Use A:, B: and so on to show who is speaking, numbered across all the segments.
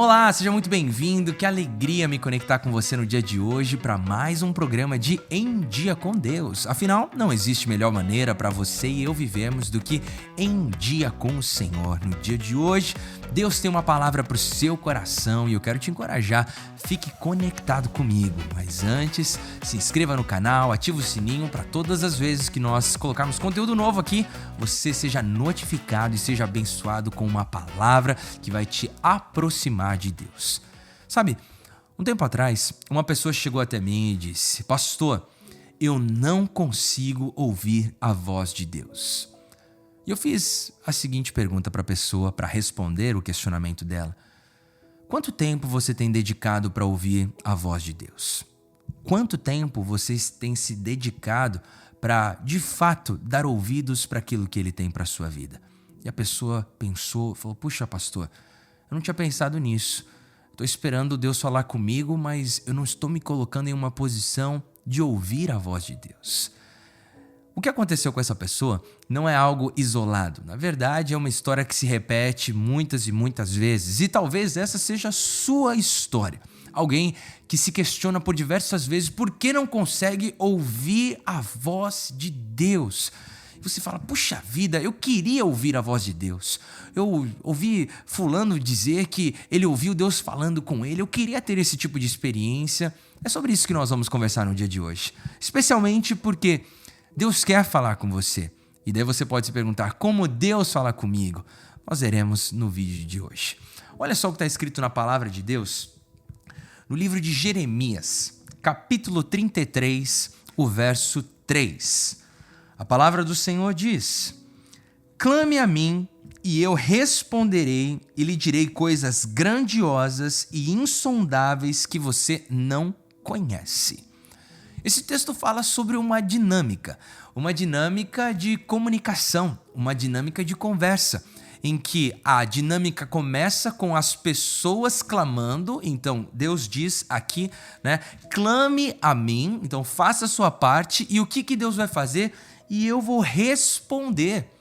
A: Olá, seja muito bem-vindo. Que alegria me conectar com você no dia de hoje para mais um programa de Em Dia com Deus. Afinal, não existe melhor maneira para você e eu vivermos do que em dia com o Senhor. No dia de hoje, Deus tem uma palavra para o seu coração e eu quero te encorajar. Fique conectado comigo. Mas antes, se inscreva no canal, ative o sininho para todas as vezes que nós colocarmos conteúdo novo aqui, você seja notificado e seja abençoado com uma palavra que vai te aproximar de Deus. Sabe, um tempo atrás, uma pessoa chegou até mim e disse: "Pastor, eu não consigo ouvir a voz de Deus." E eu fiz a seguinte pergunta para a pessoa para responder o questionamento dela: quanto tempo você tem dedicado para ouvir a voz de Deus? Quanto tempo você tem se dedicado para, de fato, dar ouvidos para aquilo que Ele tem para a sua vida? E a pessoa pensou, falou: "Puxa, pastor, eu não tinha pensado nisso. Estou esperando Deus falar comigo, mas eu não estou me colocando em uma posição de ouvir a voz de Deus." O que aconteceu com essa pessoa não é algo isolado. Na verdade, é uma história que se repete muitas e muitas vezes. E talvez essa seja a sua história. Alguém que se questiona por diversas vezes por que não consegue ouvir a voz de Deus. Você fala: "Puxa vida, eu queria ouvir a voz de Deus. Eu ouvi fulano dizer que ele ouviu Deus falando com ele. Eu queria ter esse tipo de experiência." É sobre isso que nós vamos conversar no dia de hoje. Especialmente porque Deus quer falar com você. E daí você pode se perguntar: como Deus fala comigo? Nós veremos no vídeo de hoje. Olha só o que está escrito na palavra de Deus, no livro de Jeremias, capítulo 33, o verso 3. A palavra do Senhor diz: "Clame a mim e eu responderei e lhe direi coisas grandiosas e insondáveis que você não conhece." Esse texto fala sobre uma dinâmica de comunicação, uma dinâmica de conversa, em que a dinâmica começa com as pessoas clamando. Então Deus diz aqui, clame a mim, então faça a sua parte. E o que Deus vai fazer? E eu vou responder.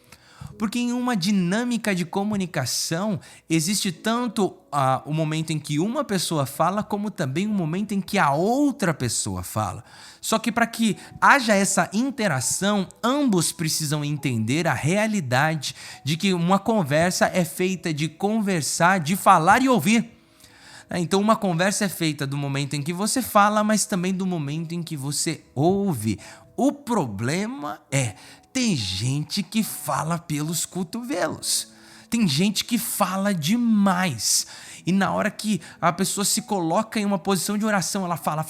A: Porque em uma dinâmica de comunicação existe tanto o momento em que uma pessoa fala, como também o momento em que a outra pessoa fala. Só que para que haja essa interação, ambos precisam entender a realidade de que uma conversa é feita de conversar, de falar e ouvir. Então uma conversa é feita do momento em que você fala, mas também do momento em que você ouve. O problema tem gente que fala pelos cotovelos. Tem gente que fala demais. E na hora que a pessoa se coloca em uma posição de oração, ela fala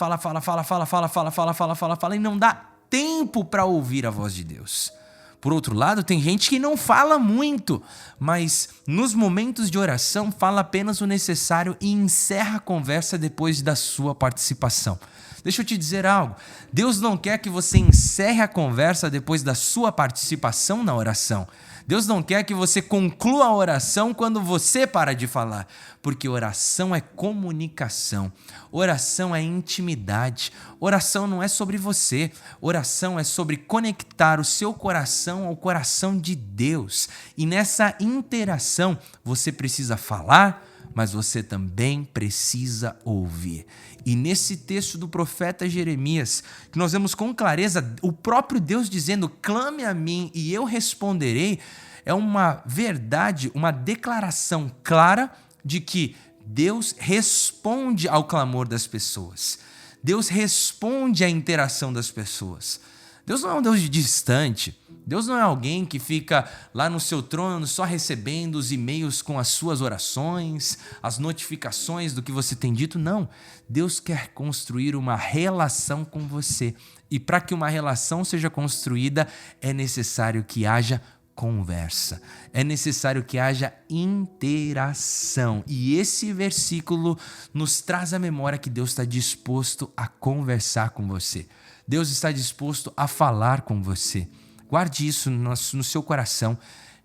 A: e não dá tempo para ouvir a voz de Deus. Por outro lado, tem gente que não fala muito, mas nos momentos de oração fala apenas o necessário e encerra a conversa depois da sua participação. Deixa eu te dizer algo: Deus não quer que você encerre a conversa depois da sua participação na oração. Deus não quer que você conclua a oração quando você para de falar, porque oração é comunicação, oração é intimidade, oração não é sobre você, oração é sobre conectar o seu coração ao coração de Deus. E nessa interação você precisa falar, mas você também precisa ouvir. E nesse texto do profeta Jeremias, que nós vemos com clareza o próprio Deus dizendo: "Clame a mim e eu responderei", é uma verdade, uma declaração clara de que Deus responde ao clamor das pessoas. Deus responde à interação das pessoas. Deus não é um Deus distante. Deus não é alguém que fica lá no seu trono só recebendo os e-mails com as suas orações, as notificações do que você tem dito. Não. Deus quer construir uma relação com você. E para que uma relação seja construída, é necessário que haja conversa. É necessário que haja interação. E esse versículo nos traz à memória que Deus está disposto a conversar com você. Deus está disposto a falar com você. Guarde isso no seu coração.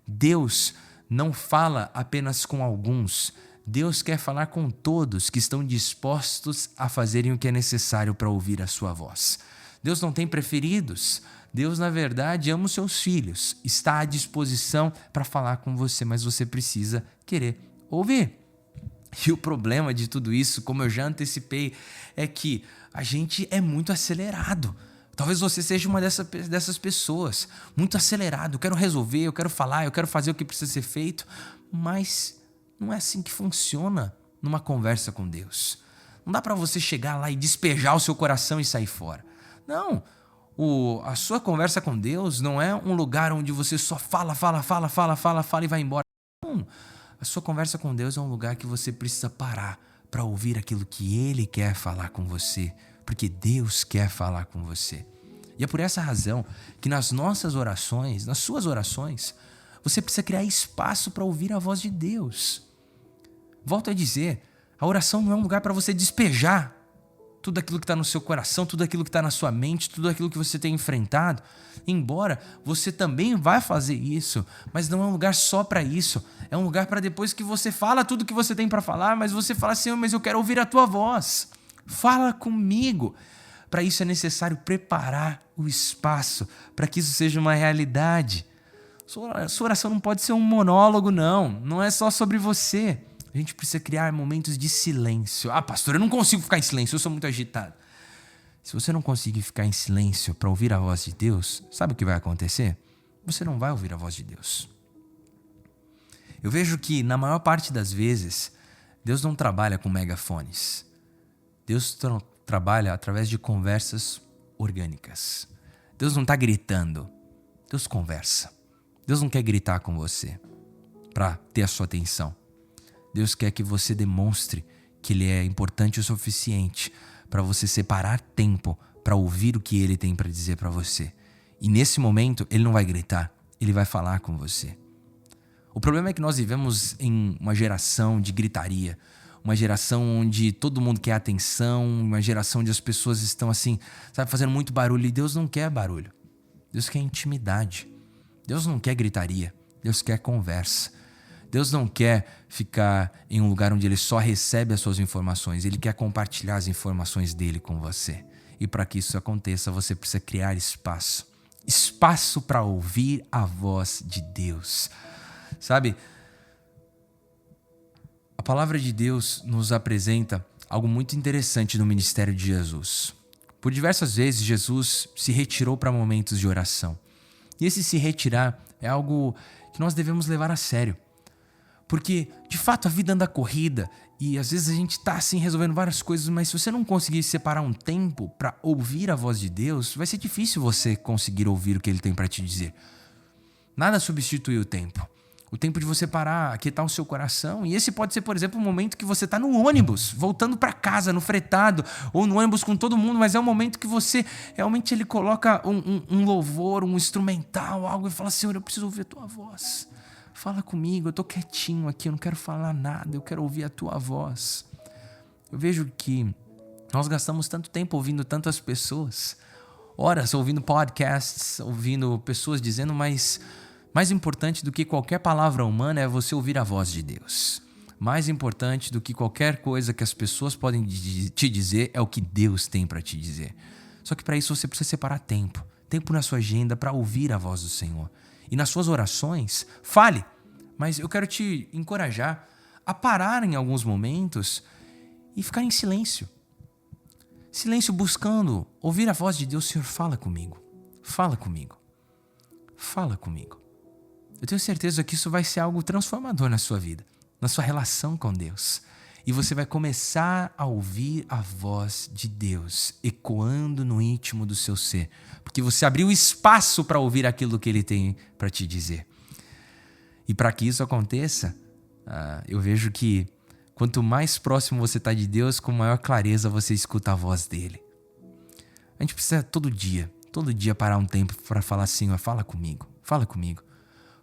A: Deus não fala apenas com alguns. Deus quer falar com todos que estão dispostos a fazerem o que é necessário para ouvir a sua voz. Deus não tem preferidos. Deus, na verdade, ama os seus filhos. Está à disposição para falar com você, mas você precisa querer ouvir. E o problema de tudo isso, como eu já antecipei, é que a gente é muito acelerado. Talvez você seja uma dessas pessoas, muito acelerado. Eu quero resolver, eu quero falar, eu quero fazer o que precisa ser feito, mas não é assim que funciona numa conversa com Deus. Não dá para você chegar lá e despejar o seu coração e sair fora. Não, a sua conversa com Deus não é um lugar onde você só fala e vai embora. Não, a sua conversa com Deus é um lugar que você precisa parar para ouvir aquilo que Ele quer falar com você, porque Deus quer falar com você. E é por essa razão que nas nossas orações, nas suas orações, você precisa criar espaço para ouvir a voz de Deus. Volto a dizer, a oração não é um lugar para você despejar tudo aquilo que está no seu coração, tudo aquilo que está na sua mente, tudo aquilo que você tem enfrentado. Embora você também vai fazer isso, mas não é um lugar só para isso. É um lugar para depois que você fala tudo o que você tem para falar, mas você fala assim, mas eu quero ouvir a tua voz. Fala comigo. Para isso é necessário preparar o espaço, para que isso seja uma realidade. Sua oração não pode ser um monólogo, não é só sobre você. A gente precisa criar momentos de silêncio. Ah, pastor, eu não consigo ficar em silêncio, eu sou muito agitado. Se você não conseguir ficar em silêncio para ouvir a voz de Deus, sabe o que vai acontecer? Você não vai ouvir a voz de Deus. Eu vejo que, na maior parte das vezes, Deus não trabalha com megafones. Deus trabalha através de conversas orgânicas. Deus não está gritando. Deus conversa. Deus não quer gritar com você para ter a sua atenção. Deus quer que você demonstre que Ele é importante o suficiente para você separar tempo para ouvir o que Ele tem para dizer para você. E nesse momento, Ele não vai gritar, Ele vai falar com você. O problema é que nós vivemos em uma geração de gritaria, uma geração onde todo mundo quer atenção, uma geração onde as pessoas estão assim, sabe, fazendo muito barulho. E Deus não quer barulho. Deus quer intimidade. Deus não quer gritaria. Deus quer conversa. Deus não quer ficar em um lugar onde Ele só recebe as suas informações. Ele quer compartilhar as informações dele com você. E para que isso aconteça, você precisa criar espaço. Espaço para ouvir a voz de Deus. Sabe, a palavra de Deus nos apresenta algo muito interessante no ministério de Jesus. Por diversas vezes, Jesus se retirou para momentos de oração. E esse se retirar é algo que nós devemos levar a sério. Porque, de fato, a vida anda corrida e às vezes a gente está assim resolvendo várias coisas, mas se você não conseguir separar um tempo para ouvir a voz de Deus, vai ser difícil você conseguir ouvir o que Ele tem para te dizer. Nada substitui o tempo. O tempo de você parar, aquietar o seu coração. E esse pode ser, por exemplo, o momento que você está no ônibus, voltando para casa, no fretado, ou no ônibus com todo mundo, mas é um momento que você, realmente Ele coloca um louvor, um instrumental, algo, e fala, Senhor, eu preciso ouvir a tua voz. Fala comigo, eu tô quietinho aqui, eu não quero falar nada, eu quero ouvir a tua voz. Eu vejo que nós gastamos tanto tempo ouvindo tantas pessoas, horas ouvindo podcasts, ouvindo pessoas dizendo, mas mais importante do que qualquer palavra humana é você ouvir a voz de Deus. Mais importante do que qualquer coisa que as pessoas podem te dizer é o que Deus tem para te dizer. Só que para isso você precisa separar tempo na sua agenda para ouvir a voz do Senhor. E nas suas orações, fale, mas eu quero te encorajar a parar em alguns momentos e ficar em silêncio. Silêncio buscando ouvir a voz de Deus. Senhor, fala comigo, fala comigo, fala comigo. Eu tenho certeza que isso vai ser algo transformador na sua vida, na sua relação com Deus. E você vai começar a ouvir a voz de Deus ecoando no íntimo do seu ser. Porque você abriu espaço para ouvir aquilo que Ele tem para te dizer. E para que isso aconteça, eu vejo que quanto mais próximo você está de Deus, com maior clareza você escuta a voz dEle. A gente precisa todo dia parar um tempo para falar assim, fala comigo, fala comigo.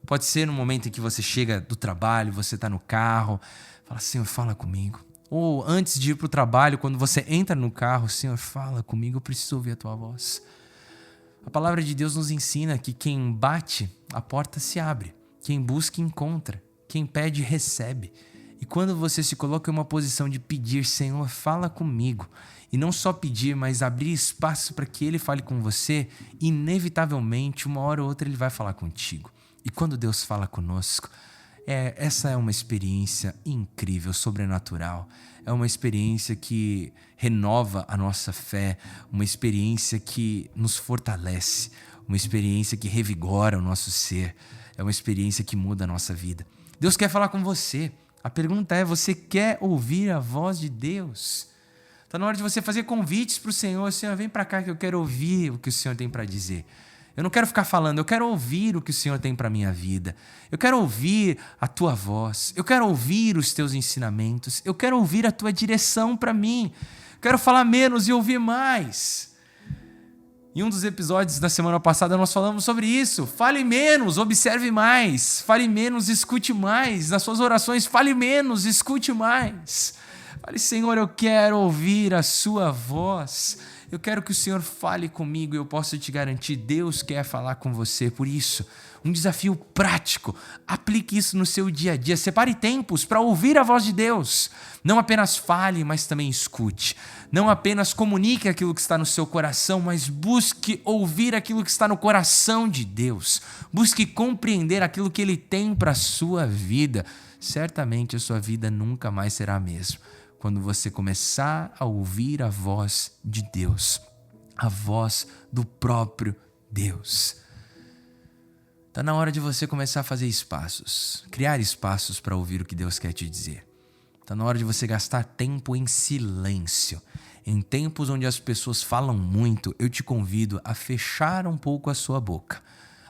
A: Pode ser no momento em que você chega do trabalho, você está no carro, fala, Senhor, fala comigo. Ou antes de ir para o trabalho, quando você entra no carro, Senhor, fala comigo, eu preciso ouvir a tua voz. A palavra de Deus nos ensina que quem bate, a porta se abre. Quem busca, encontra. Quem pede, recebe. E quando você se coloca em uma posição de pedir, Senhor, fala comigo. E não só pedir, mas abrir espaço para que Ele fale com você, inevitavelmente, uma hora ou outra Ele vai falar contigo. E quando Deus fala conosco, Essa é uma experiência incrível, sobrenatural. É uma experiência que renova a nossa fé, uma experiência que nos fortalece, uma experiência que revigora o nosso ser. É uma experiência que muda a nossa vida. Deus quer falar com você. A pergunta é, você quer ouvir a voz de Deus? Está na hora de você fazer convites para o Senhor. Senhor, vem para cá que eu quero ouvir o que o Senhor tem para dizer. Eu não quero ficar falando, eu quero ouvir o que o Senhor tem para a minha vida. Eu quero ouvir a tua voz. Eu quero ouvir os teus ensinamentos. Eu quero ouvir a tua direção para mim. Eu quero falar menos e ouvir mais. Em um dos episódios da semana passada nós falamos sobre isso. Fale menos, observe mais. Fale menos, escute mais. Nas suas orações, fale menos, escute mais. Fale, Senhor, eu quero ouvir a sua voz. Eu quero que o Senhor fale comigo e eu posso te garantir, Deus quer falar com você. Por isso, um desafio prático, aplique isso no seu dia a dia. Separe tempos para ouvir a voz de Deus. Não apenas fale, mas também escute. Não apenas comunique aquilo que está no seu coração, mas busque ouvir aquilo que está no coração de Deus. Busque compreender aquilo que Ele tem para a sua vida. Certamente a sua vida nunca mais será a mesma. Quando você começar a ouvir a voz de Deus, a voz do próprio Deus. Está na hora de você começar a fazer espaços, criar espaços para ouvir o que Deus quer te dizer. Está na hora de você gastar tempo em silêncio. Em tempos onde as pessoas falam muito, eu te convido a fechar um pouco a sua boca,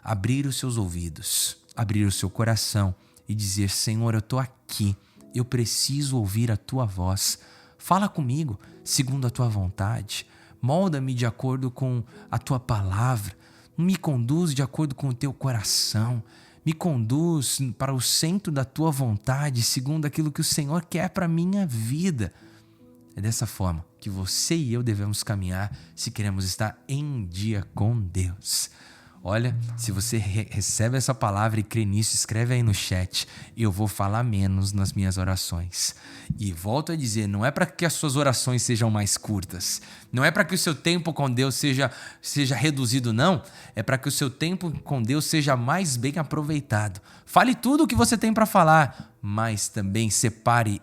A: abrir os seus ouvidos, abrir o seu coração e dizer, Senhor, eu estou aqui. Eu preciso ouvir a tua voz. Fala comigo segundo a tua vontade. Molda-me de acordo com a tua palavra. Me conduz de acordo com o teu coração. Me conduz para o centro da tua vontade, segundo aquilo que o Senhor quer para a minha vida. É dessa forma que você e eu devemos caminhar se queremos estar em dia com Deus. Olha, se você recebe essa palavra e crê nisso, escreve aí no chat. Eu vou falar menos nas minhas orações. E volto a dizer, não é para que as suas orações sejam mais curtas. Não é para que o seu tempo com Deus seja reduzido, não. É para que o seu tempo com Deus seja mais bem aproveitado. Fale tudo o que você tem para falar, mas também separe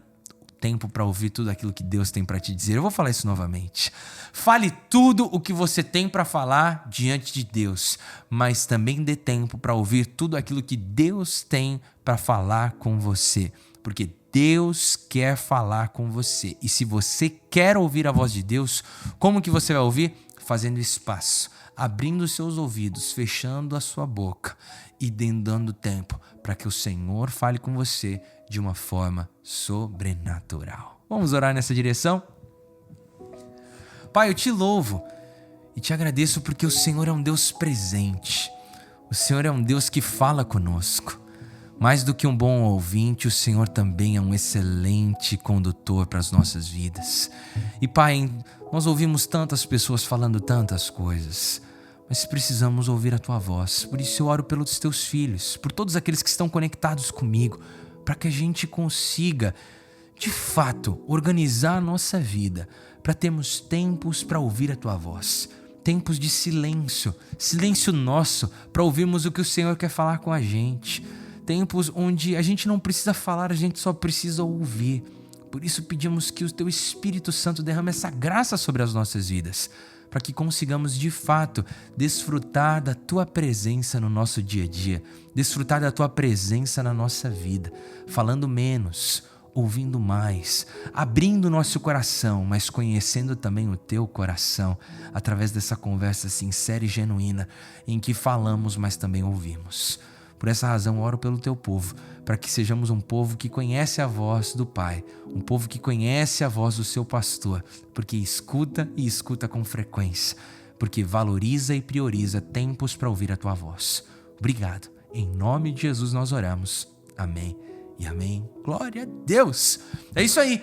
A: tempo para ouvir tudo aquilo que Deus tem para te dizer. Eu vou falar isso novamente. Fale tudo o que você tem para falar diante de Deus, mas também dê tempo para ouvir tudo aquilo que Deus tem para falar com você, porque Deus quer falar com você. E se você quer ouvir a voz de Deus, como que você vai ouvir? Fazendo espaço, abrindo os seus ouvidos, fechando a sua boca e dando tempo para que o Senhor fale com você de uma forma sobrenatural. Vamos orar nessa direção? Pai, eu te louvo e te agradeço porque o Senhor é um Deus presente. O Senhor é um Deus que fala conosco. Mais do que um bom ouvinte, o Senhor também é um excelente condutor para as nossas vidas. E Pai, nós ouvimos tantas pessoas falando tantas coisas, mas precisamos ouvir a Tua voz. Por isso eu oro pelos Teus filhos, por todos aqueles que estão conectados comigo, para que a gente consiga, de fato, organizar a nossa vida, para termos tempos para ouvir a Tua voz. Tempos de silêncio, silêncio nosso, para ouvirmos o que o Senhor quer falar com a gente. Tempos onde a gente não precisa falar, a gente só precisa ouvir. Por isso pedimos que o Teu Espírito Santo derrame essa graça sobre as nossas vidas, para que consigamos de fato desfrutar da Tua presença no nosso dia a dia, desfrutar da Tua presença na nossa vida, falando menos, ouvindo mais, abrindo o nosso coração, mas conhecendo também o Teu coração, através dessa conversa sincera e genuína, em que falamos, mas também ouvimos. Por essa razão, oro pelo Teu povo, para que sejamos um povo que conhece a voz do Pai, um povo que conhece a voz do seu pastor, porque escuta e escuta com frequência, porque valoriza e prioriza tempos para ouvir a Tua voz. Obrigado. Em nome de Jesus nós oramos. Amém e amém. Glória a Deus. É isso aí.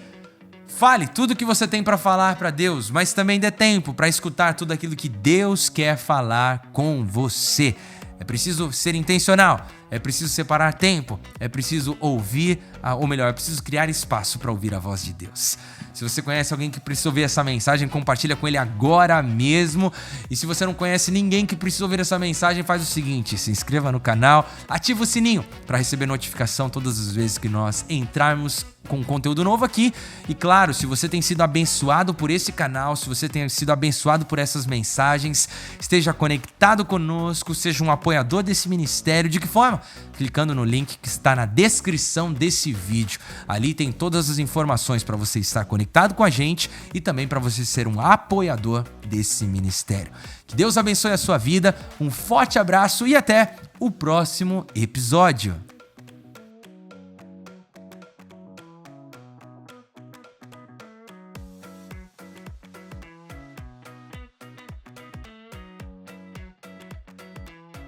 A: Fale tudo o que você tem para falar para Deus, mas também dê tempo para escutar tudo aquilo que Deus quer falar com você. É preciso ser intencional, é preciso separar tempo, é preciso ouvir, ou melhor, é preciso criar espaço para ouvir a voz de Deus. Se você conhece alguém que precisa ouvir essa mensagem, compartilha com ele agora mesmo. E se você não conhece ninguém que precisa ouvir essa mensagem, faz o seguinte: se inscreva no canal, ativa o sininho para receber notificação todas as vezes que nós entrarmos com conteúdo novo aqui. E claro, se você tem sido abençoado por esse canal, se você tem sido abençoado por essas mensagens, esteja conectado conosco, seja um apoiador desse ministério. De que forma? Clicando no link que está na descrição desse vídeo. Ali tem todas as informações para você estar conectado com a gente e também para você ser um apoiador desse ministério. Que Deus abençoe a sua vida, um forte abraço e até o próximo episódio.